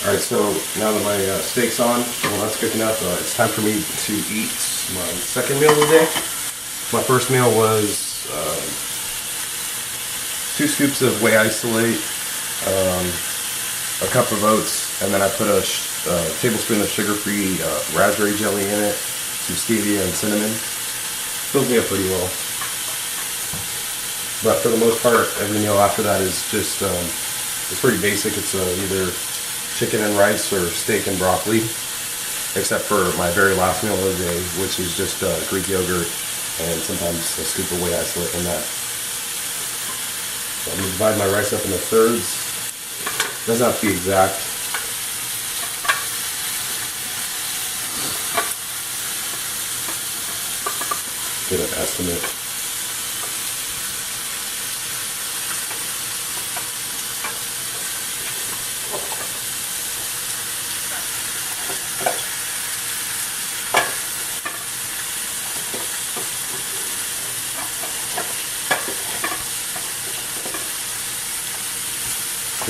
Alright, so now that my steak's on, well that's cooking up, it's time for me to eat my second meal of the day. My first meal was 2 scoops of whey isolate, a cup of oats, and then I put a tablespoon of sugar-free raspberry jelly in it, some stevia and cinnamon. Fills me up pretty well. But for the most part, every meal after that is just, it's pretty basic. It's either chicken and rice or steak and broccoli, except for my very last meal of the day, which is just Greek yogurt and sometimes a scoop of whey isolate in that. So I'm going to divide my rice up into thirds. Doesn't have to be exact. Get an estimate.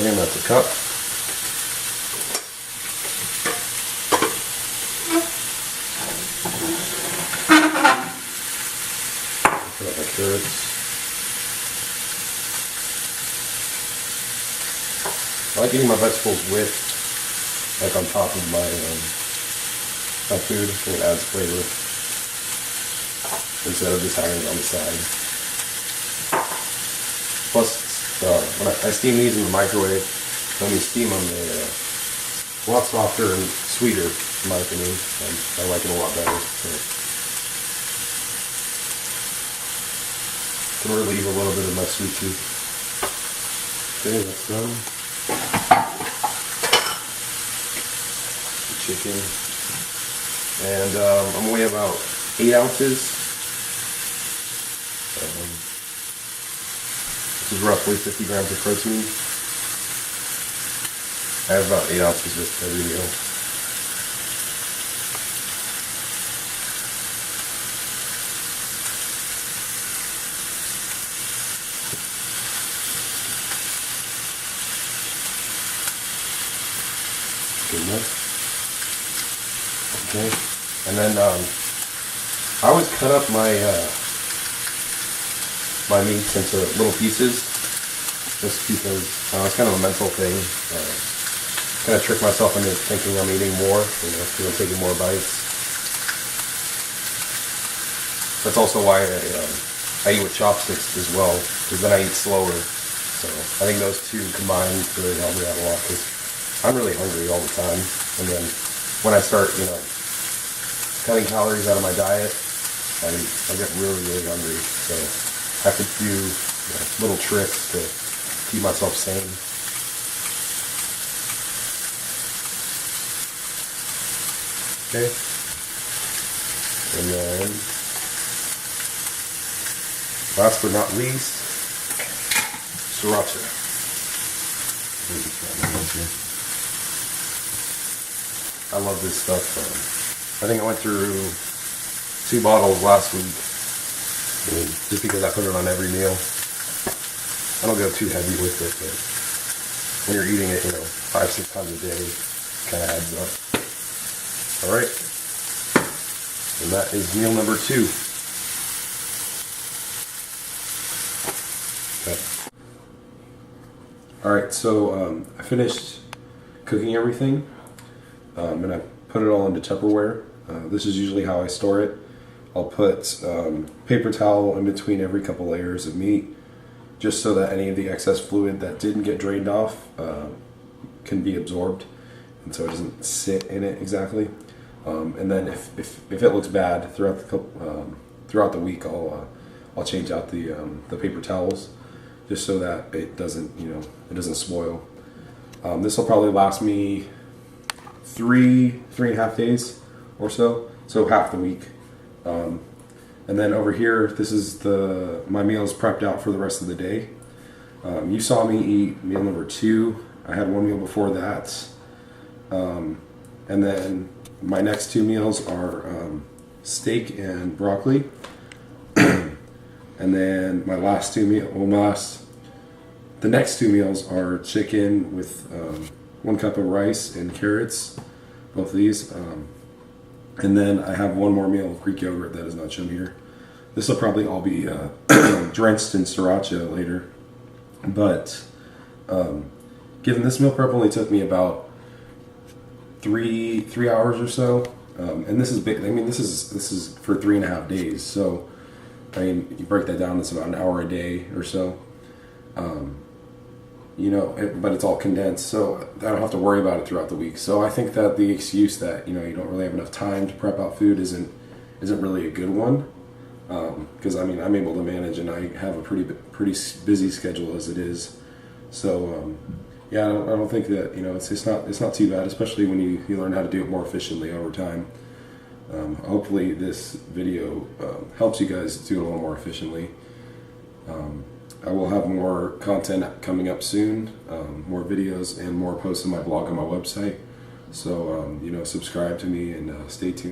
And that's a cup. Put up my carrots. I like eating my vegetables with, like on top of my food. I think it adds flavor instead of just having it on the side. Plus, when I steam these in the microwave, when you steam them, they're a lot softer and sweeter, in my opinion. I like it a lot better. So. Can relieve a little bit of my sweet tooth. Okay, that's done. The chicken. And I'm weighing about 8 ounces. This is roughly 50 grams of protein. I have about 8 ounces with every meal. Good enough. Okay. And then I always cut up my my meats into little pieces, just because it's kind of a mental thing. Kind of trick myself into thinking I'm eating more, because I'm taking more bites. That's also why I eat with chopsticks as well, because then I eat slower. So I think those two combined really help me out a lot, because I'm really hungry all the time. And then when I start, cutting calories out of my diet, I get really, really hungry. So I have to do little tricks to keep myself sane. Okay. And then, last but not least, sriracha. I love this stuff. I think I went through 2 bottles last week. Just because I put it on every meal. I don't go too heavy with it, but when you're eating it, 5-6 times a day, it kind of adds up. Alright. And that is meal number 2. Okay. Alright, so I finished cooking everything. And I put it all into Tupperware. This is usually how I store it. I'll put paper towel in between every couple layers of meat, just so that any of the excess fluid that didn't get drained off can be absorbed, and so it doesn't sit in it exactly. And then if it looks bad throughout the week, I'll change out the paper towels, just so that it doesn't spoil. This will probably last me 3.5 days or so half the week. And then over here, this is my meals prepped out for the rest of the day. You saw me eat meal number 2. I had one meal before that. And then my next 2 meals are steak and broccoli. And then my last 2 meals, the next 2 meals are chicken with 1 cup of rice and carrots, both of these. And then I have 1 more meal of Greek yogurt that is not shown here. This will probably all be drenched in sriracha later. But given this meal prep only took me about three hours or so, and this is big. I mean, this is for 3.5 days. So I mean, you break that down, it's about an hour a day or so. You know, but it's all condensed, so I don't have to worry about it throughout the week. So I think that the excuse that, you know, you don't really have enough time to prep out food isn't really a good one. Because I mean, I'm able to manage, and I have a pretty busy schedule as it is. So yeah, I don't think that, you know, it's not too bad, especially when you learn how to do it more efficiently over time. Hopefully this video helps you guys do it a little more efficiently. I will have more content coming up soon, more videos and more posts on my blog on my website. So you know, subscribe to me and stay tuned.